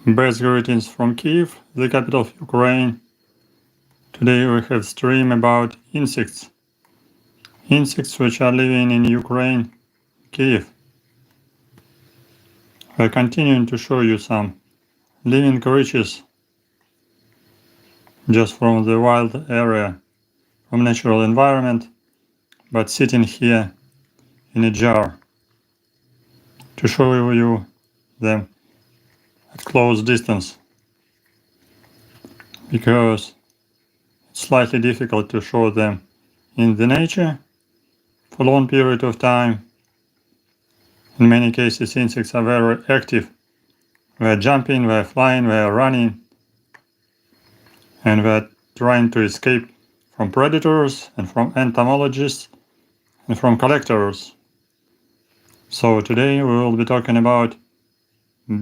Best greetings from Kyiv, the capital of Ukraine. Today we have stream about insects. Insects which are living in Ukraine, Kyiv. We're continuing to show you some living creatures just from the wild area, from natural environment, but sitting here in a jar to show you them at close distance, because it's slightly difficult to show them in the nature for a long period of time. In many cases insects are very active. They're jumping, they're flying, they're running, and they're trying to escape from predators and from entomologists and from collectors. So today we will be talking about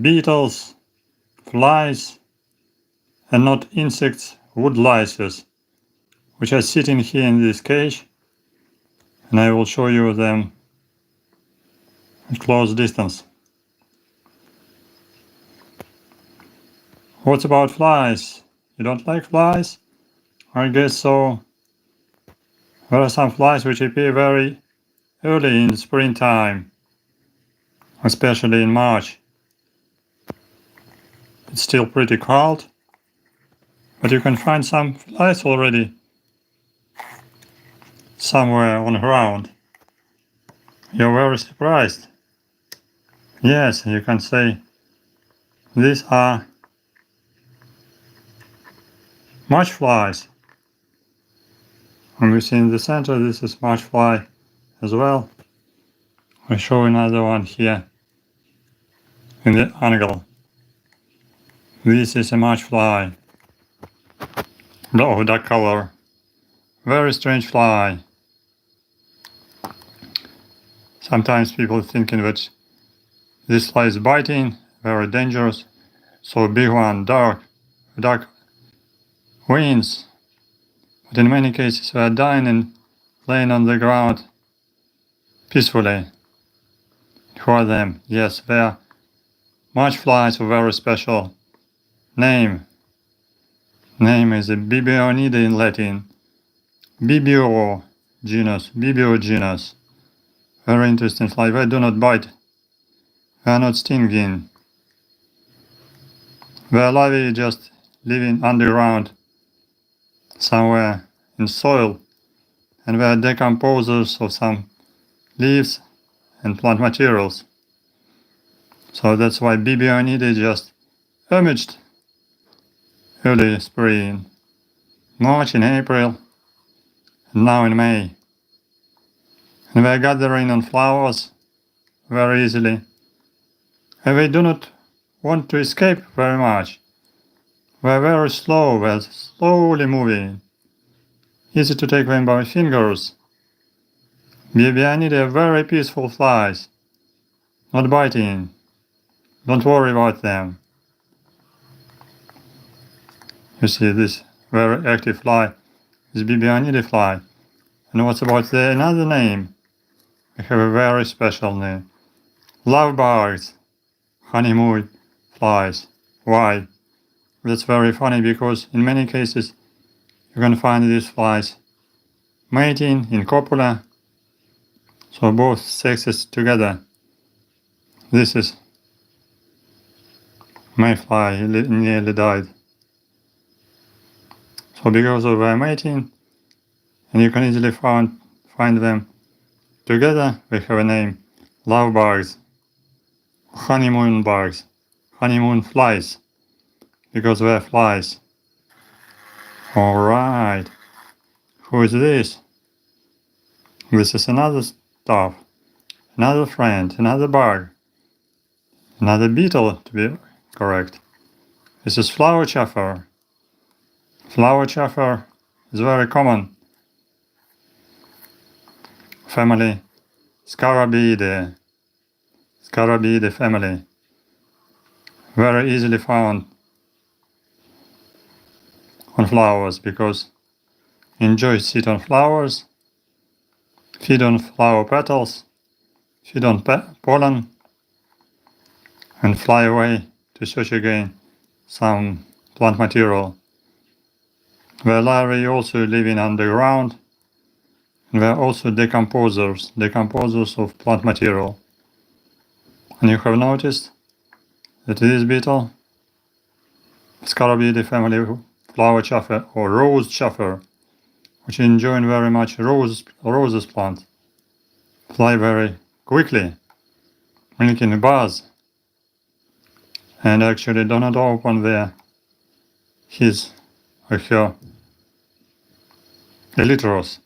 beetles, flies, and not insects, woodlices, which are sitting here in this cage, and I will show you them at close distance. What about flies? You don't like flies? I guess so. There are some flies which appear very early in springtime, especially in March. It's still pretty cold, but you can find some flies already somewhere on the ground. You're very surprised. Yes, you can say these are march flies. And we see in the center this is march fly as well. I show another one here in the angle. This is a march fly. Oh, dark color. Very strange fly. Sometimes people thinking that this fly is biting, very dangerous. So big one, dark wings. But in many cases they are dying and laying on the ground peacefully. Who are them? Yes, they are march flies with very special name. Name is a Bibio in Latin. Bibio genus. Very interesting fly. They do not bite. They are not stinging. They are lively, just living underground somewhere in soil, and they are decomposers of some leaves and plant materials. So that's why Bibio just emerged early spring, March and April, and now in May. And they are gathering on flowers very easily. And they do not want to escape very much. They are very slow, they are slowly moving. Easy to take them by fingers. Bibianidae are very peaceful flies, not biting. Don't worry about them. You see this very active fly is Bibianidae fly. And what's about another name? They have a very special name. Lovebirds, honeymoon flies. Why? That's very funny because in many cases you can find these flies mating in copula, so both sexes together. This is mayfly, nearly died. So because of their mating, and you can easily find them together, they have a name, lovebirds, honeymoon bugs, honeymoon flies, because they're flies. Alright, who is this? This is another stuff, another friend, another bug, another beetle to be correct. This is flower chaffer. Flower chaffer is very common. Family Scarabiidae. Scarabiidae family. Very easily found on flowers because enjoy sit on flowers, feed on flower petals, feed on pollen, and fly away to search again some plant material. The larvae also living underground. And they are also decomposers of plant material. And you have noticed that this beetle, Scarabidae family flower chaffer or rose chaffer, which enjoy very much roses plant, fly very quickly, making a buzz, and actually do not open his or her elytros,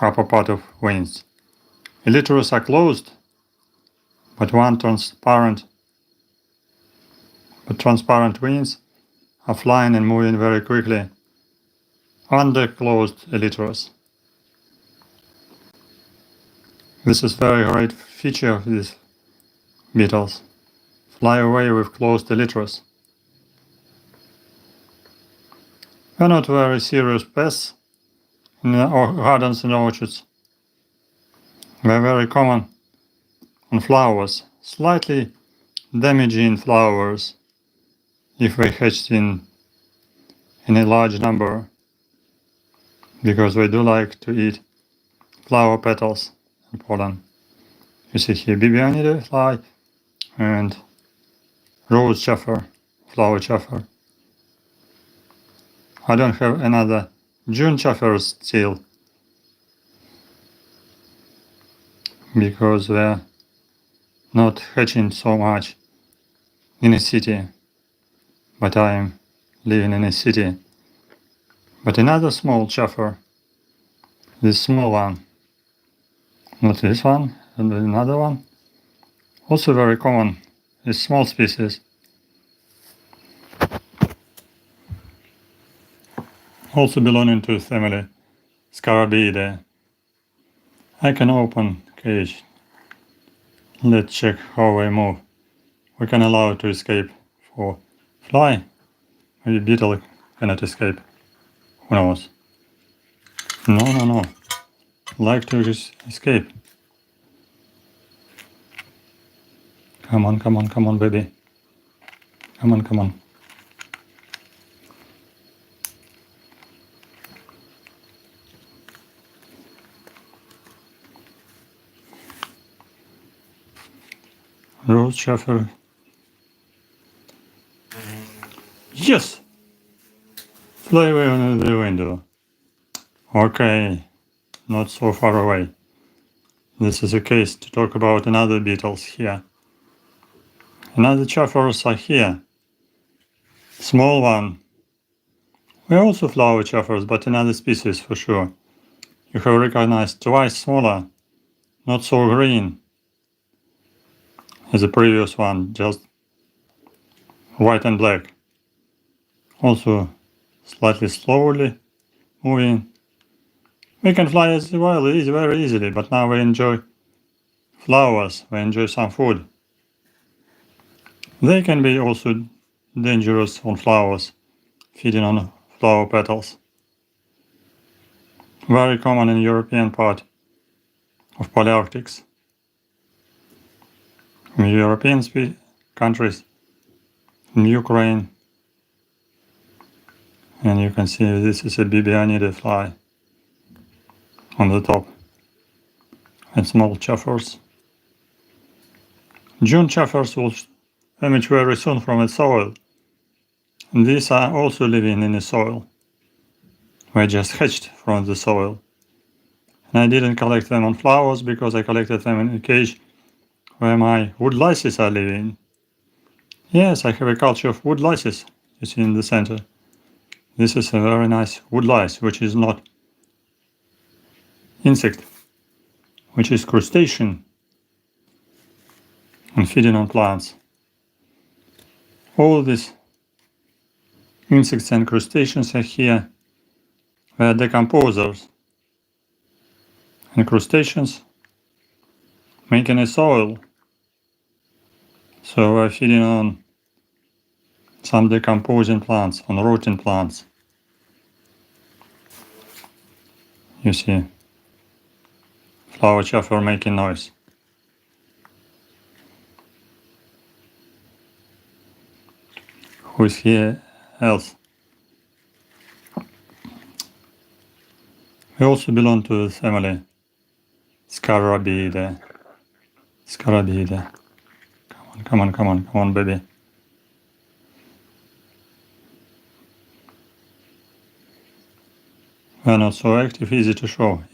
upper part of wings. Elytros are closed, but transparent wings are flying and moving very quickly under closed elytros. This is very great feature of these beetles. Fly away with closed elytros. They're not very serious pests in gardens and orchards. They're very common on flowers, slightly damaging flowers if they hatched in a large number, because they do like to eat flower petals and pollen. You see here Bibio fly and rose chaffer, flower chaffer. I don't have another June chaffer still, because they're not hatching so much in a city, but I am living in a city. But another small chaffer, this small one, not this one, and another one, also very common, is small species. Also belonging to family Scarabidae. I can open cage. Let's check how they move. We can allow it to escape for fly. Maybe beetle cannot escape. Who knows? No. Like to escape. Come on, baby. Come on. Rose chaffer. Yes! Fly away on the window. Okay, not so far away. This is a case to talk about another beetles here. Another chaffers are here. Small one. We are also flower chaffers, but another species for sure. You have recognized twice smaller, not so green as the previous one, just white and black. Also slightly slowly moving. We can fly as well very easily, but now we enjoy flowers, we enjoy some food. They can be also dangerous on flowers, feeding on flower petals. Very common in European part of Palearctics. In European countries, in Ukraine, and you can see this is a Bibio fly on the top, and small chaffers. June chaffers will emerge very soon from the soil, and these are also living in the soil. They just hatched from the soil. And I didn't collect them on flowers because I collected them in a cage where my woodlices are living. Yes, I have a culture of woodlices, you see in the center. This is a very nice woodlice, which is not insect, which is crustacean and feeding on plants. All these insects and crustaceans are here. They are decomposers. And crustaceans making a soil. So we're feeding on some decomposing plants, on rotting plants. You see, flower chaffer making noise. Who is here else? We also belong to the family Scarabidae. Scarabidae. Come on, baby. We're not so active, easy to show.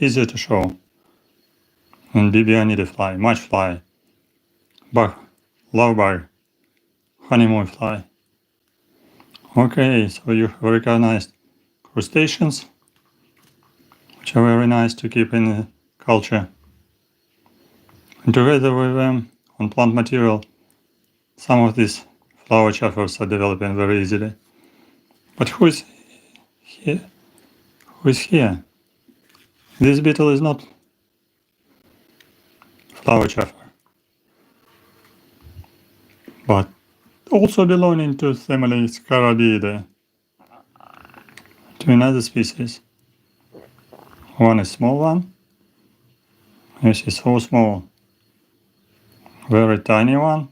And Bibio need a fly, much fly. Bug, love bug, honeymoon fly. Okay, so you have recognized crustaceans, which are very nice to keep in the culture. And together with them, on plant material, some of these flower chaffers are developing very easily. But who is here? This beetle is not flower chaffer, but also belonging to family Scarabidae, to another species. One is small one. This is so small. Very tiny one.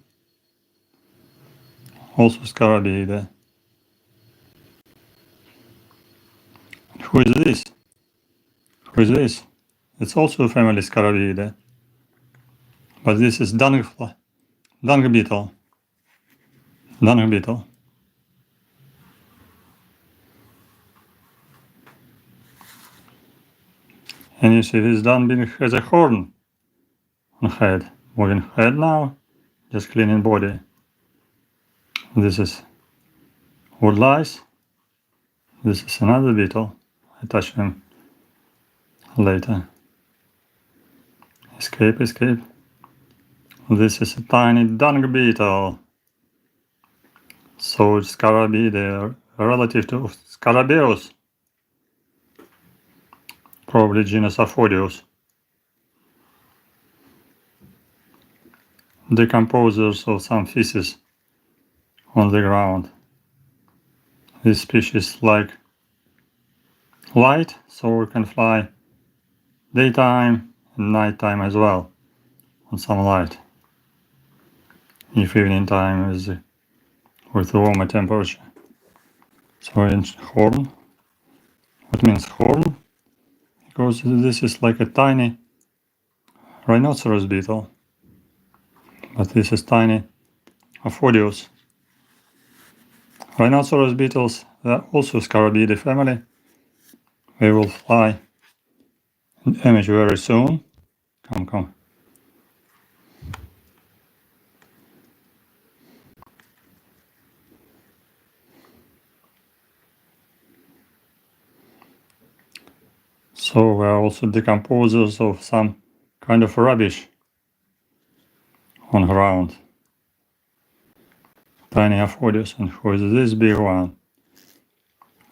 Also Scarabidae. Who is this? It's also a family Scarabidae. But this is dung beetle. And you see this dung beetle has a horn on head. Moving head now, just cleaning body. This is Woodlice. This is another beetle. I touch him later. Escape. This is a tiny dung beetle. So Scarabidae relative to Scarabeus. Probably genus Aphodius. Decomposers of some feces on the ground. This species like light, so it can fly daytime and nighttime as well on some light. If evening time is with a warmer temperature. So in horn. What means horn? Because this is like a tiny rhinoceros beetle. But this is tiny Aphodius. Rhinoceros beetles are also Scarabidae family. They will fly an image very soon. Come. So we are also decomposers of some kind of rubbish on ground. Tiny Aphodius. And who is this big one?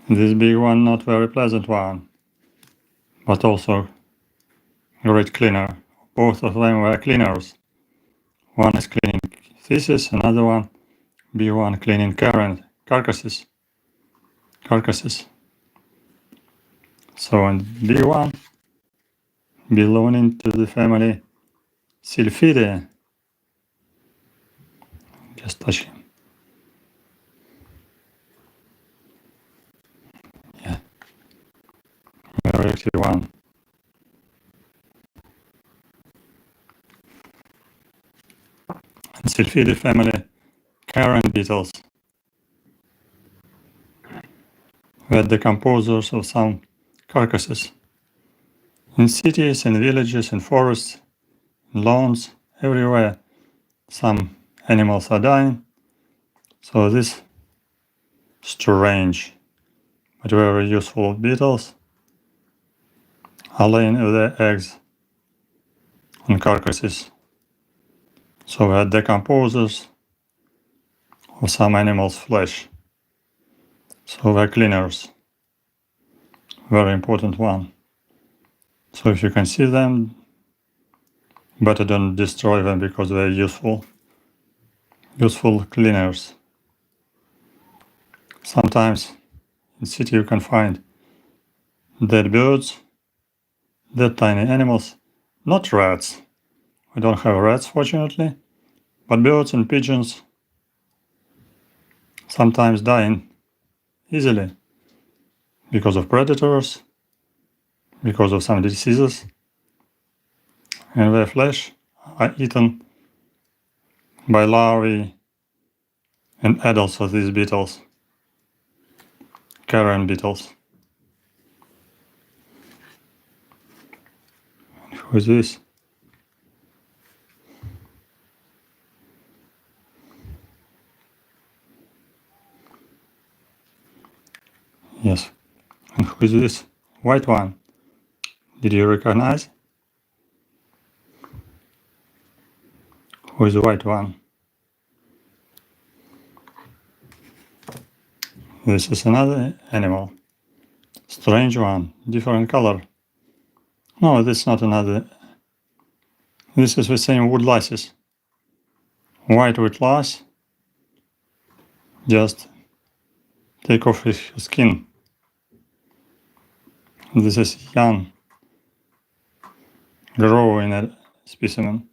This big one, not very pleasant one, but also great cleaner. Both of them were cleaners. One is cleaning feces, another one, B1, cleaning carcasses. So, and B1 belonging to the family Sylphidae. Just touch him. Yeah. Very active one. And Sylphidae family Karen beetles. Were decomposers of some carcasses. In cities, in villages, in forests, in lawns, everywhere, some animals are dying. So these strange but very useful beetles are laying their eggs on carcasses. So we are decomposers of some animals' flesh. So they're cleaners. Very important one. So if you can see them, better don't destroy them because they're useful cleaners. Sometimes in city you can find dead birds, dead tiny animals, not rats. We don't have rats fortunately, but birds and pigeons sometimes dying easily because of predators, because of some diseases, and their flesh are eaten by larvae and adults of these beetles, carrion beetles. And who is this? Yes. And who is this white one? Did you recognize? Who is the white one? This is another animal. Strange one, different color. No, this is not another. This is the same Woodlices. White Woodlice. Just take off his skin. This is young, growing a specimen.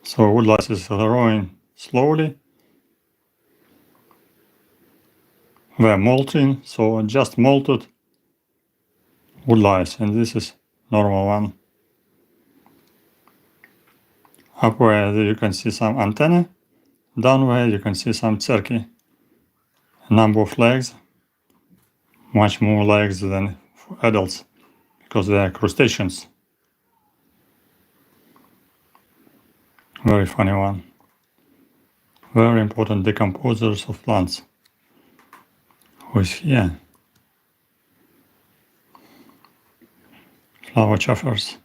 So Woodlices are growing slowly. They're molting, so just molted Woodlice, and this is normal one. Up where you can see some antennae, down where you can see some cerci. A number of legs, much more legs than for adults, because they are crustaceans. Very funny one. Very important decomposers of plants. Who is here? Flower chaffers.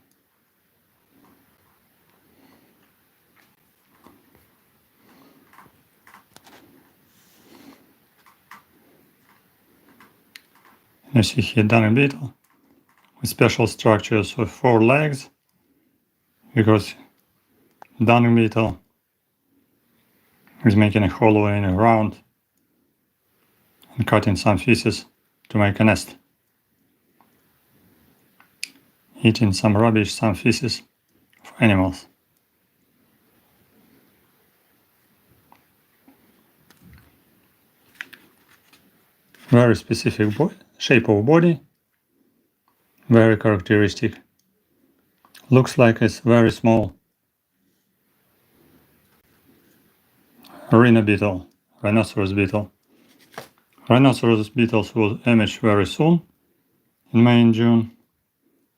You see here dung beetle with special structures with 4 legs, because dung beetle is making a hollow in the ground and cutting some feces to make a nest. Eating some rubbish, some feces of animals. Very specific shape of body, very characteristic. Looks like it's very small. Rhino beetle, rhinoceros beetle. Rhinoceros beetles will emerge very soon, in May and June.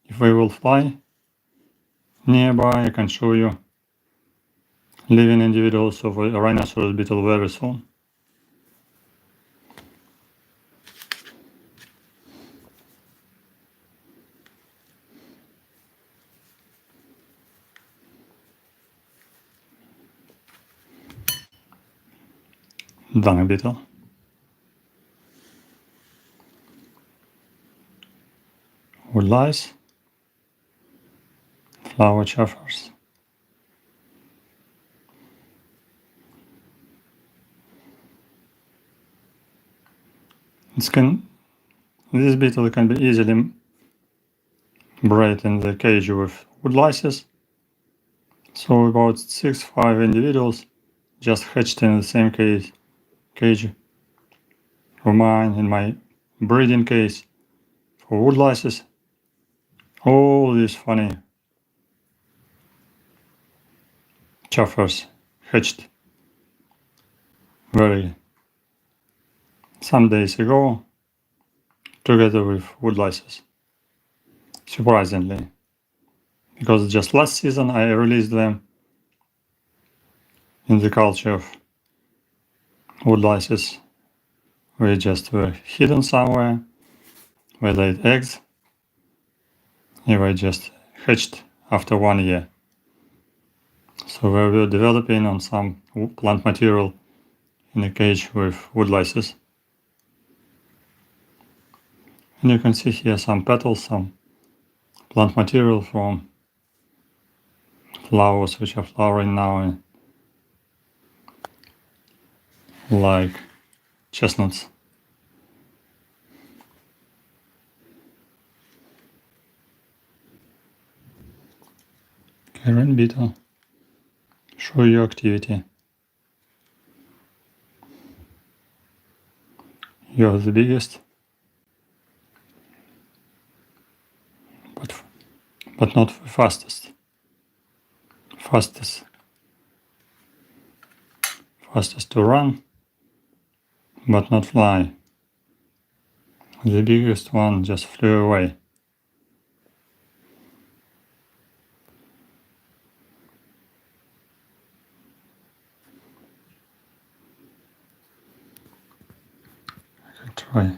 If they will fly nearby, I can show you living individuals of a rhinoceros beetle very soon. Dung beetle. Woodlice. Flower chaffers. This beetle can be easily bred in the cage with Woodlices. So about 6-5 individuals just hatched in the same cage of mine in my breeding case for Woodlices. All these funny chaffers hatched some days ago together with Woodlices. Surprisingly, because just last season I released them in the culture of Woodlices. We just were hidden somewhere. We laid eggs. They were just hatched after 1 year. So we were developing on some plant material in a cage with Woodlices. And you can see here some petals, some plant material from flowers which are flowering now, like chestnuts. Carrion beetle, Show your activity. You're the biggest, but not the fastest. Fastest to run, but not fly. The biggest one just flew away. I can try.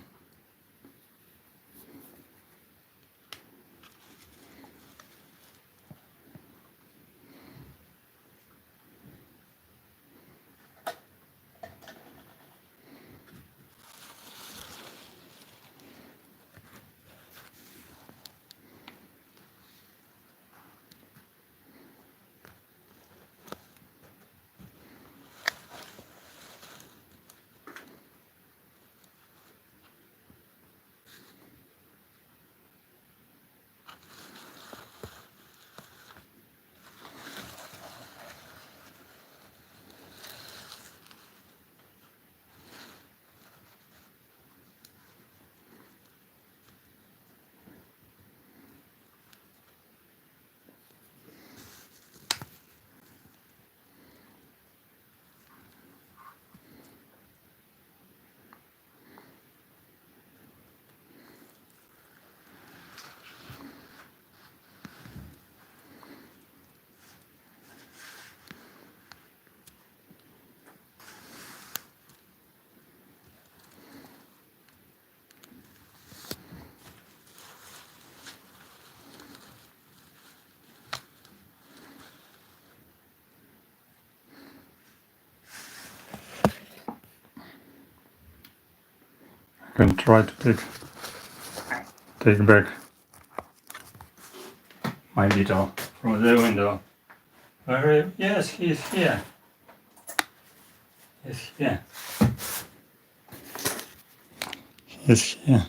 I can try to take back my beetle from the window. Yes, he's here. He's here. He's here.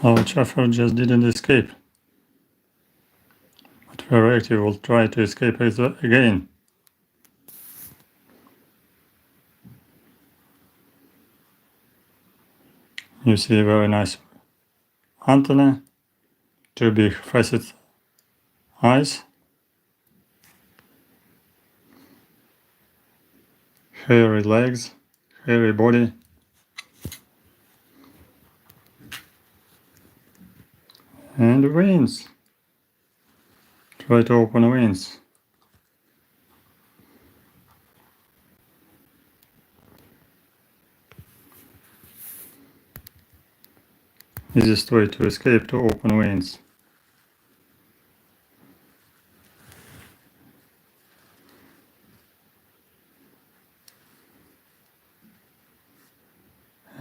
Our chauffeur just didn't escape. But very active will try to escape again. You see a very nice antenna, two big facet eyes, hairy legs, hairy body, and wings. Try to open wings. Easiest way to escape to open wings.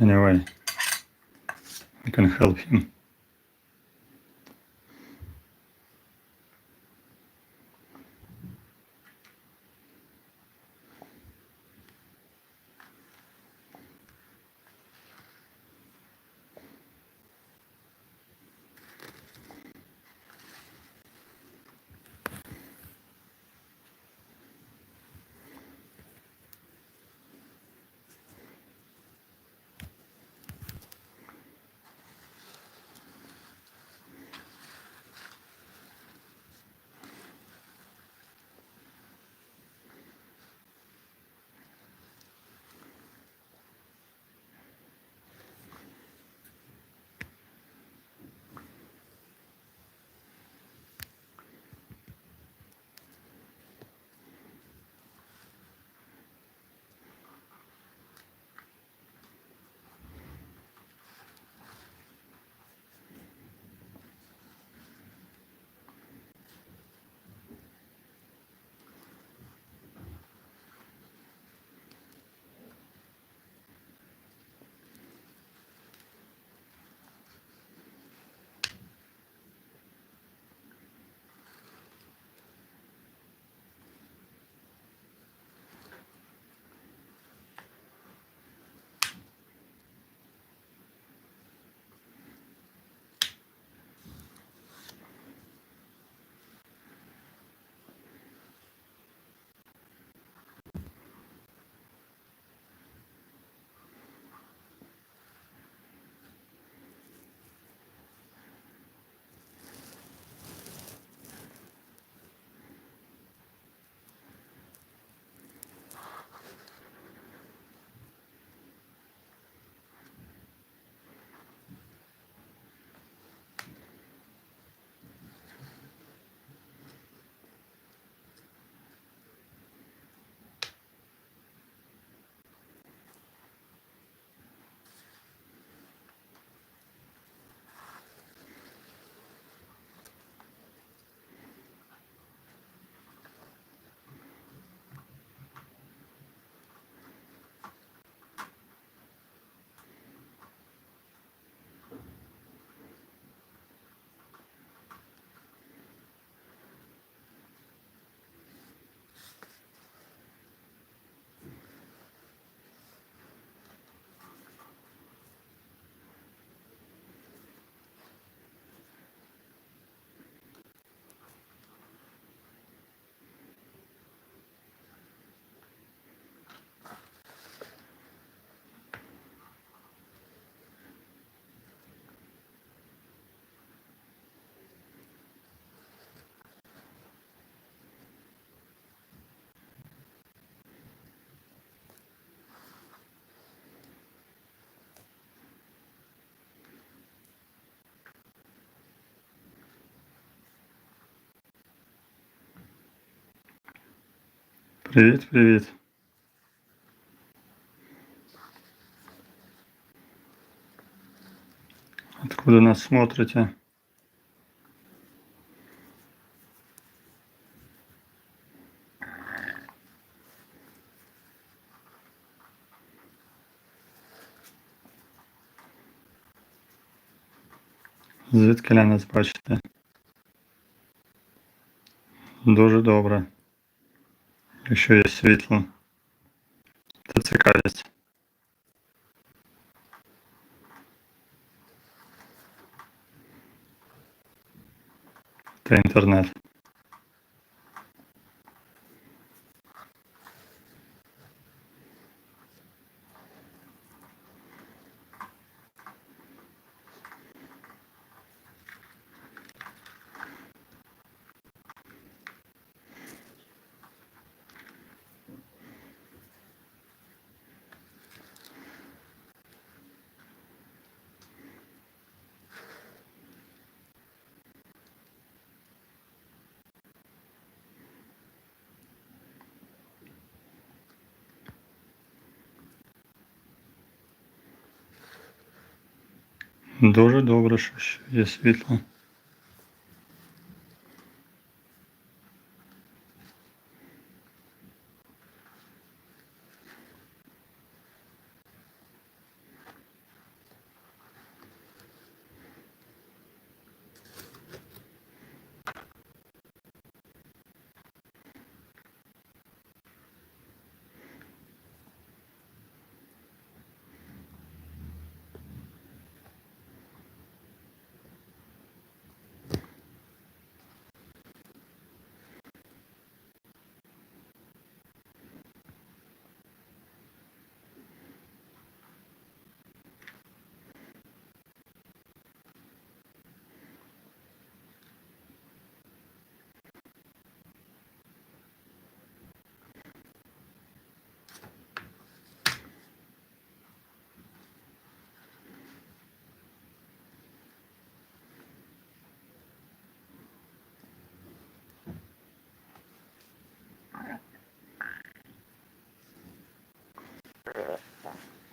Anyway, I can help him. Привет, привет. Откуда нас смотрите? Звідкиля нас бачите? Дуже добре. Якщо є світло та цікавість. Та інтернет. Дуже добре, що є світло.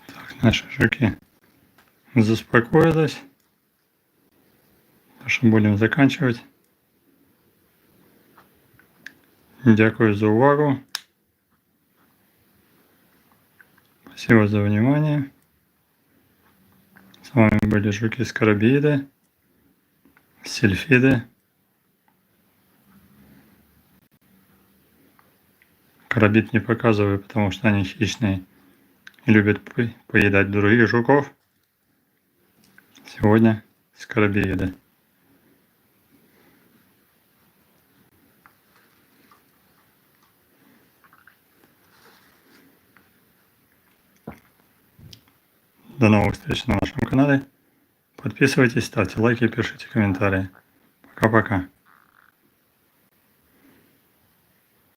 Так, наши жуки заспокоились. Что будем заканчивать. Дякую за увагу. Спасибо за внимание. С вами были жуки-скоробеиды, сильфиды. Коробит не показываю, потому что они хищные и любят поедать других жуков. Сегодня скоробеиды. До новых встреч на нашем канале. Подписывайтесь, ставьте лайки, пишите комментарии. Пока-пока.